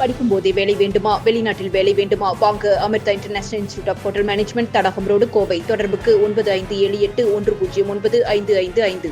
படிக்கும் போதே வேலை வேண்டுமா? வெளிநாட்டில் வேலை வேண்டுமா? வாங்க Amrita international institute of hotel management, Thadagam road, Kovai. தொடர்புக்கு 9578109555.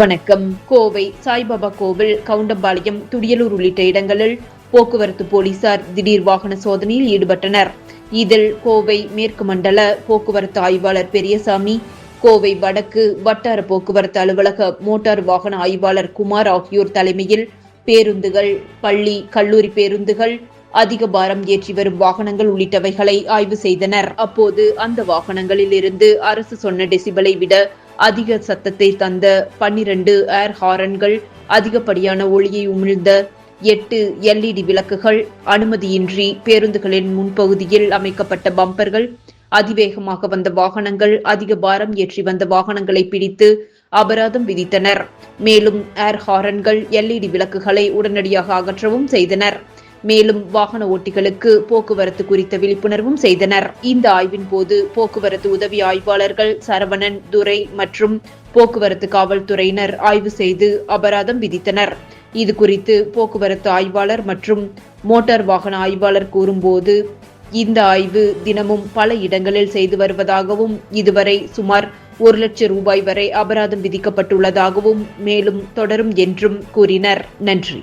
வணக்கம். கோவை சாய்பாபா கோவில், கவுண்டம்பாளையம், துடியலூர் உள்ளிட்ட இடங்களில் போக்குவரத்து போலீசார் திடீர் வாகன சோதனையில் ஈடுபட்டனர். இதில் கோவை மேற்கு மண்டல போக்குவரத்து ஆய்வாளர் பெரியசாமி, கோவை வடக்கு வட்டார போக்குவரத்து அலுவலக மோட்டார் வாகன ஆய்வாளர் குமார் ஆகியோர் தலைமையில் பேருந்துகள், பள்ளி, கல்லூரி பேருந்துகள், அதிக பாரம் ஏற்றி வரும் வாகனங்கள் உள்ளிட்டவைகளை ஆய்வு செய்தனர். அப்போது அந்த வாகனங்களில் இருந்து அரசு சொன்ன டெசிபலை விட அதிக சத்தத்தை தந்த 12 ஏர் ஹாரன்கள், அதிகப்படியான ஒளியை உமிழ்ந்த 8 LED விளக்குகள், அனுமதியின்றி பேருந்துகளின் முன்பகுதியில் அமைக்கப்பட்ட பம்பர்கள், அதிவேகமாக வந்த வாகனங்கள், அதிக பாரம் ஏற்றி வந்த வாகனங்களை பிடித்து அபராதம் விதித்தனர். மேலும் ஏர் ஹாரன்கள், LED விளக்குகளை உடனடியாக அகற்றவும் செய்தனர். மேலும் வாகன ஓட்டிகளுக்கு போக்குவரத்து குறித்த விழிப்புணர்வும் செய்தனர். இந்த ஆய்வின் போது போக்குவரத்து உதவி ஆய்வாளர்கள் சரவணன், துரை மற்றும் போக்குவரத்து காவல்துறையினர் ஆய்வு செய்து அபராதம் விதித்தனர். இது குறித்து போக்குவரத்து ஆய்வாளர் மற்றும் மோட்டார் வாகன ஆய்வாளர் கூறும்போது, இந்த ஆய்வு தினமும் பல இடங்களில் செய்து வருவதாகவும், இதுவரை சுமார் 1 லட்சம் ரூபாய் வரை அபராதம் விதிக்கப்பட்டுள்ளதாகவும், மேலும் தொடரும் என்றும் கூறினர். நன்றி.